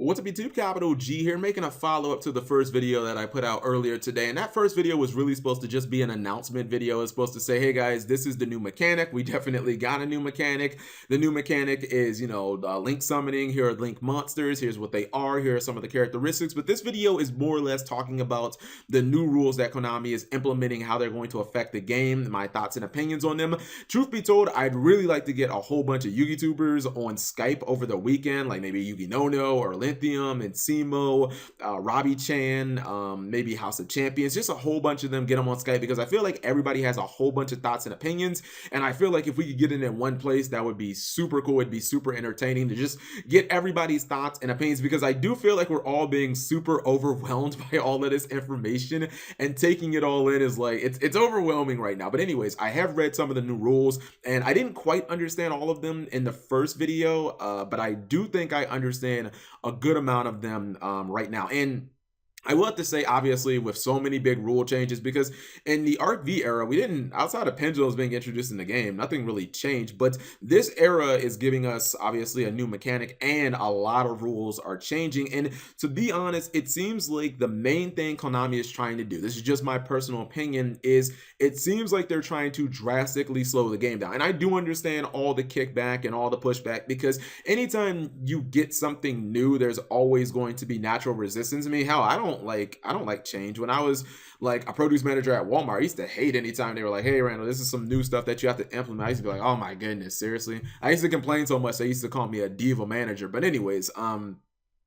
What's up YouTube, Capital G here, making a follow-up to the first video that I put out earlier today. And that first video was really supposed to just be an announcement video. It's supposed to say, hey guys, this is the new mechanic. We definitely got a new mechanic. The new mechanic is, link summoning. Here are link monsters. Here's what they are. Here are some of the characteristics. But this video is more or less talking about the new rules that Konami is implementing, how they're going to affect the game, my thoughts and opinions on them. Truth be told, I'd really like to get a whole bunch of Yu-Gi-Tubers on Skype over the weekend, like maybe Yugi or Lithium and Simo, Robbie Chan, maybe House of Champions, just a whole bunch of them, get them on Skype, because I feel like everybody has a whole bunch of thoughts and opinions, and I feel like if we could get it in one place, that would be super cool. It'd be super entertaining to just get everybody's thoughts and opinions, because I do feel like we're all being super overwhelmed by all of this information, and taking it all in is like, it's overwhelming right now. But anyways, I have read some of the new rules, and I didn't quite understand all of them in the first video, but I do think I understand a good amount of them right now. And I will have to say, obviously, with so many big rule changes, because in the Arc V era, we didn't, outside of pendulums being introduced in the game, nothing really changed. But this era is giving us, obviously, a new mechanic, and a lot of rules are changing. And to be honest, it seems like the main thing Konami is trying to do, this is just my personal opinion, is it seems like they're trying to drastically slow the game down. And I do understand all the kickback and all the pushback, because anytime you get something new, there's always going to be natural resistance. I mean, hell, I don't like change. When I was like a produce manager at Walmart, I used to hate anytime they were like, hey Randall, this is some new stuff that you have to implement. I used to be like, oh my goodness, seriously. I used to complain so much they used to call me a diva manager. But anyways,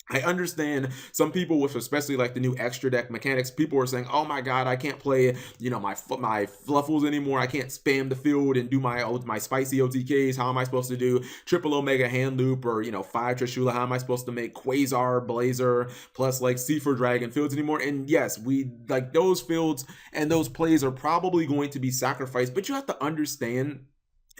I understand some people with, especially like the new extra deck mechanics, people were saying, oh my god, I can't play, my fluffles anymore. I can't spam the field and do my spicy OTKs. How am I supposed to do triple Omega hand loop, or 5 Trishula? How am I supposed to make Quasar Blazer plus like C4 Dragon fields anymore? And yes, we like those fields and those plays are probably going to be sacrificed, but you have to understand,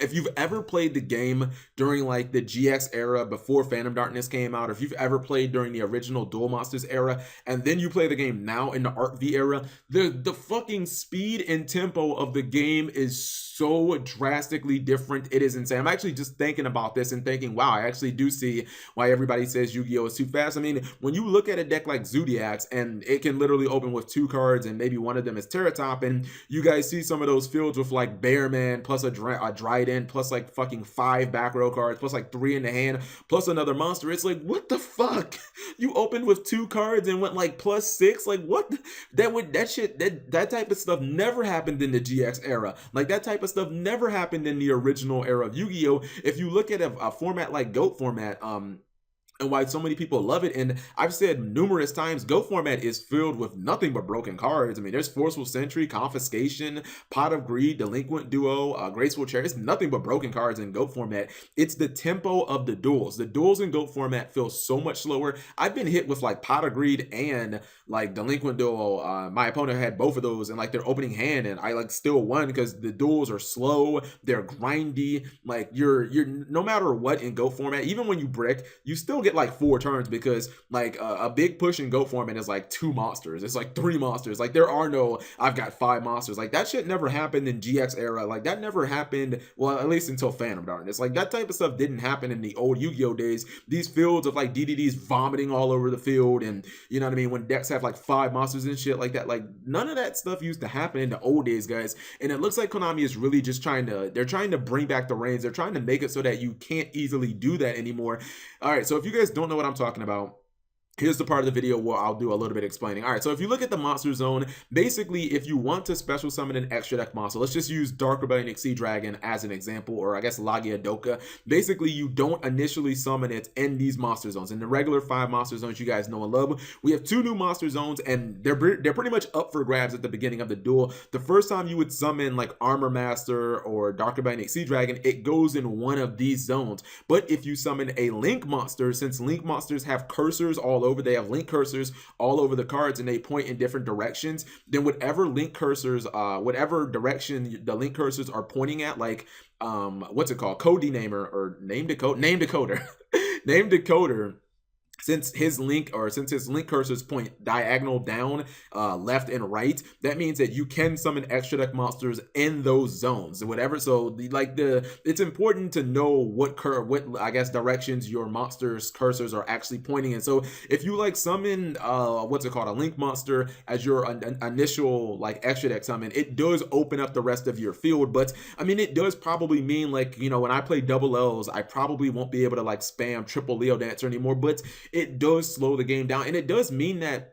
if you've ever played the game during like the GX era before Phantom Darkness came out, or if you've ever played during the original Duel Monsters era, and then you play the game now in the Arc V era, the fucking speed and tempo of the game is so drastically different. It is insane. I'm actually just thinking about this and thinking, wow, I actually do see why everybody says Yu-Gi-Oh is too fast. I mean, when you look at a deck like Zodiacs, and it can literally open with 2 cards, and maybe one of them is Terratop, and you guys see some of those fields with like Bearman plus a Dryden plus like fucking 5 back row cards plus like 3 in the hand plus another monster. It's like, what the fuck? You opened with 2 cards and went like +6? Like what? That type of stuff never happened in the GX era. Like that type of stuff never happened in the original era of Yu-Gi-Oh. If you look at a format like GOAT format, and why so many people love it, and I've said numerous times, GO format is filled with nothing but broken cards. I mean, there's Forceful Sentry, Confiscation, Pot of Greed, Delinquent Duo, Graceful Chair. It's nothing but broken cards in GO format. It's the tempo of the duels. The duels in GO format feel so much slower. I've been hit with like Pot of Greed and like Delinquent Duo. My opponent had both of those in like their opening hand, and I like still won because the duels are slow, they're grindy. Like you're no matter what in GO format, even when you brick, you still get like 4 turns, because like a big push in GO format is like 2 monsters. It's like 3 monsters. Like there are no, I've got 5 monsters. Like that shit never happened in GX era. Like that never happened, well, at least until Phantom Darkness. Like that type of stuff didn't happen in the old Yu-Gi-Oh days. These fields of like DDDs vomiting all over the field, and you know what I mean, when decks have like 5 monsters and shit like that, like none of that stuff used to happen in the old days, guys. And it looks like Konami is really just they're trying to bring back the reins. They're trying to make it so that you can't easily do that anymore. All right, so if you guys don't know what I'm talking about, here's the part of the video where I'll do a little bit explaining. All right, so if you look at the monster zone, basically, if you want to special summon an extra deck monster, let's just use Dark Rebellion Sea Dragon as an example, or I guess Lagia Doka. Basically, you don't initially summon it in these monster zones. In the regular 5 monster zones you guys know and love, we have 2 new monster zones, and they're pretty much up for grabs at the beginning of the duel. The first time you would summon like Armor Master or Dark Rebellion Sea Dragon, it goes in one of these zones. But if you summon a Link monster, since Link monsters have cursors all over, they have link cursors all over the cards, and they point in different directions, then whatever link cursors, whatever direction the link cursors are pointing at, like what's it called, code denamer or name decoder name decoder since his link cursors point diagonal down, left and right, that means that you can summon extra deck monsters in those zones, whatever. So it's important to know what I guess directions your monsters cursors are actually pointing in. So if you like summon what's it called, a link monster as your initial like extra deck summon, it does open up the rest of your field. But I mean, it does probably mean, like, you know, when I play double L's, I probably won't be able to like spam triple Leo Dancer anymore, but it does slow the game down, and it does mean that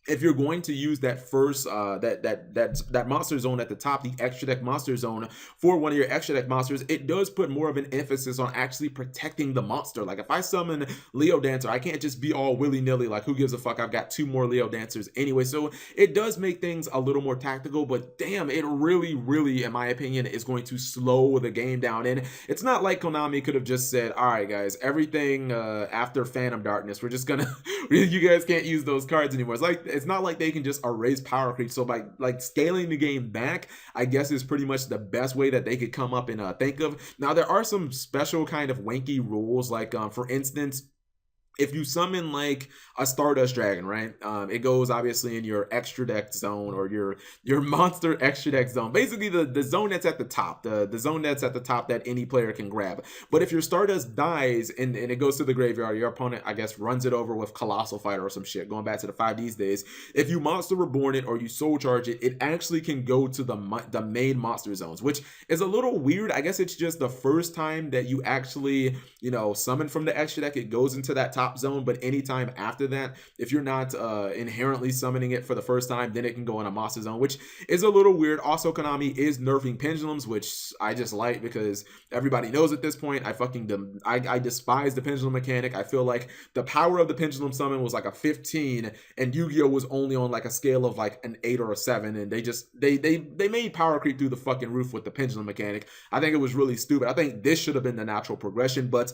if you're going to use that first that monster zone at the top, the extra deck monster zone for one of your extra deck monsters, it does put more of an emphasis on actually protecting the monster. Like if I summon Leo Dancer, I can't just be all willy-nilly like, who gives a fuck, I've got 2 more Leo Dancers anyway. So it does make things a little more tactical, but damn, it really, in my opinion, is going to slow the game down. And it's not like Konami could have just said, all right guys, everything after Phantom Darkness, we're just gonna you guys can't use those cards anymore. It's not like they can just erase power creep. So by like scaling the game back, I guess is pretty much the best way that they could come up and think of. Now there are some special kind of wanky rules, like for instance, if you summon like a Stardust Dragon, right? It goes obviously in your extra deck zone, or your monster extra deck zone. Basically the zone that's at the top, the zone that's at the top that any player can grab. But if your Stardust dies and it goes to the graveyard, your opponent, I guess, runs it over with Colossal Fighter or some shit, going back to the 5Ds days. If you Monster Reborn it or you Soul Charge it, it actually can go to the main monster zones, which is a little weird. I guess it's just the first time that you actually, you know, summon from the extra deck, it goes into that top zone. But anytime after that, if you're not inherently summoning it for the first time, then it can go in a monster zone, which is a little weird. Also, Konami is nerfing pendulums, which I just like, because everybody knows at this point I despise the pendulum mechanic. I feel like the power of the pendulum summon was like a 15, and Yu-Gi-Oh was only on like a scale of like an 8 or a 7, and they made power creep through the fucking roof with the pendulum mechanic. I think it was really stupid. I think this should have been the natural progression, but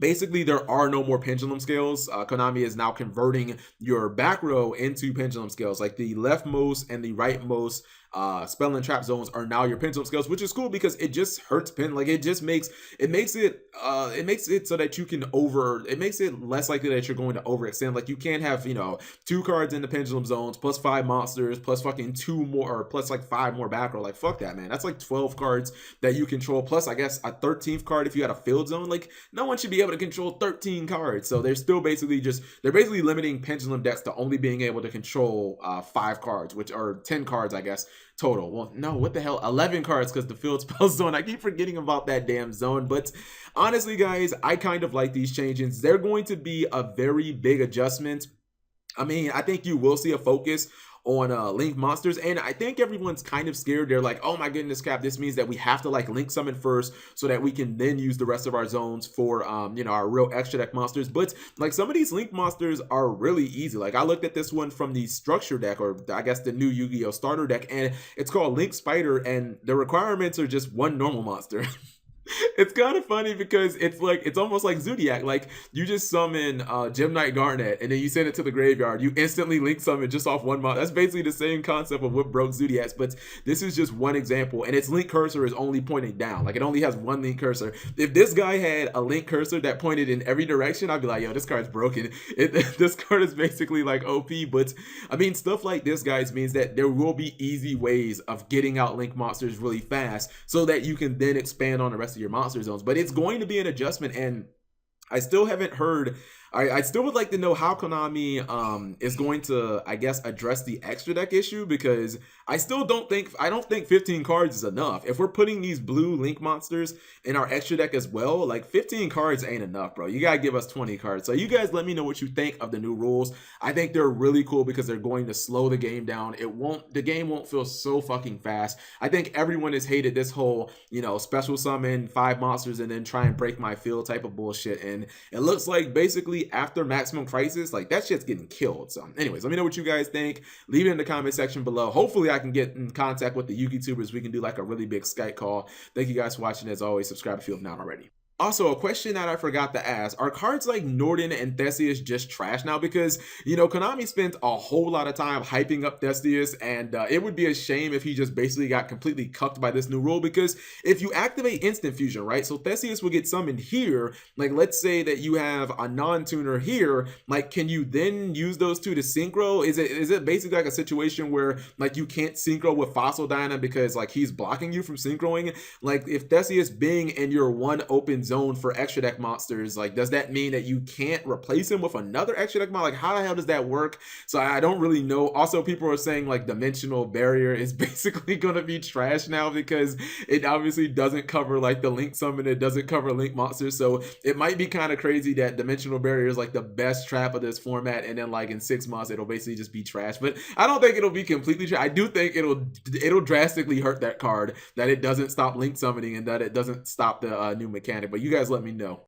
basically, there are no more pendulum scales. Konami is now converting your back row into pendulum scales. Like the leftmost and the rightmost spell and trap zones are now your pendulum scales, which is cool because it just hurts like it makes it so that you can it makes it less likely that you're going to overextend. Like you can't have, you know, 2 cards in the pendulum zones plus 5 monsters plus fucking 2 more, or plus like 5 more back row. Like fuck that, man. That's like 12 cards that you control, plus I guess a 13th card if you had a field zone. Like no one should be able to control 13 cards. So they're still basically limiting pendulum decks to only being able to control 5 cards, which are 10 cards, I guess, total. Well, no, what the hell, 11 cards, because the field spell zone, I keep forgetting about that damn zone. But honestly guys, I kind of like these changes. They're going to be a very big adjustment. I mean, I think you will see a focus on link monsters, and I think everyone's kind of scared. They're like, oh my goodness, Cap, this means that we have to like link summon first so that we can then use the rest of our zones for you know, our real extra deck monsters. But like some of these link monsters are really easy. Like I looked at this one from the structure deck, or I guess the new Yu-Gi-Oh starter deck, and it's called Link Spider, and the requirements are just 1 normal monster. It's kind of funny because it's almost like Zodiac. Like you just summon Gem Knight Garnet and then you send it to the graveyard. You instantly link summon just off 1 mod. That's basically the same concept of what broke Zodiacs, but this is just one example. And its link cursor is only pointing down. Like it only has 1 link cursor. If this guy had a link cursor that pointed in every direction, I'd be like, yo, this card's broken. This card is basically like OP. But I mean, stuff like this, guys, means that there will be easy ways of getting out link monsters really fast so that you can then expand on the rest of your monster zones. But it's going to be an adjustment, and I still haven't heard. I still would like to know how Konami is going to, I guess, address the extra deck issue, because I don't think 15 cards is enough. If we're putting these blue link monsters in our extra deck as well, like 15 cards ain't enough, bro. You gotta give us 20 cards. So you guys let me know what you think of the new rules. I think they're really cool because they're going to slow the game down. The game won't feel so fucking fast. I think everyone has hated this whole, you know, special summon 5 monsters and then try and break my field type of bullshit. And it looks like basically after Maximum Crisis, like that shit's getting killed. So anyways, let me know what you guys think. Leave it in the comment section below. Hopefully I can get in contact with the Yugi tubers. We can do like a really big Skype call. Thank you guys for watching. As always, subscribe if you have not already. Also, a question that I forgot to ask, are cards like Norden and Theseus just trash now? Because, you know, Konami spent a whole lot of time hyping up Theseus, and it would be a shame if he just basically got completely cucked by this new rule. Because if you activate Instant Fusion, right, so Theseus will get summoned here, like let's say that you have a non-tuner here, like can you then use those two to synchro? Is it basically like a situation where like you can't synchro with Fossil Dyna because like he's blocking you from synchroing? Like if Theseus being in your one open zone for extra deck monsters, like does that mean that you can't replace him with another extra deck mon? Like how the hell does that work? So I don't really know. Also, people are saying like dimensional barrier is basically gonna be trash now because it obviously doesn't cover like the link summon, it doesn't cover link monsters. So it might be kind of crazy that dimensional barrier is like the best trap of this format, and then like in 6 months it'll basically just be trash. But I don't think it'll be completely trash. I do think it'll drastically hurt that card that it doesn't stop link summoning and that it doesn't stop the new mechanic. But you guys let me know.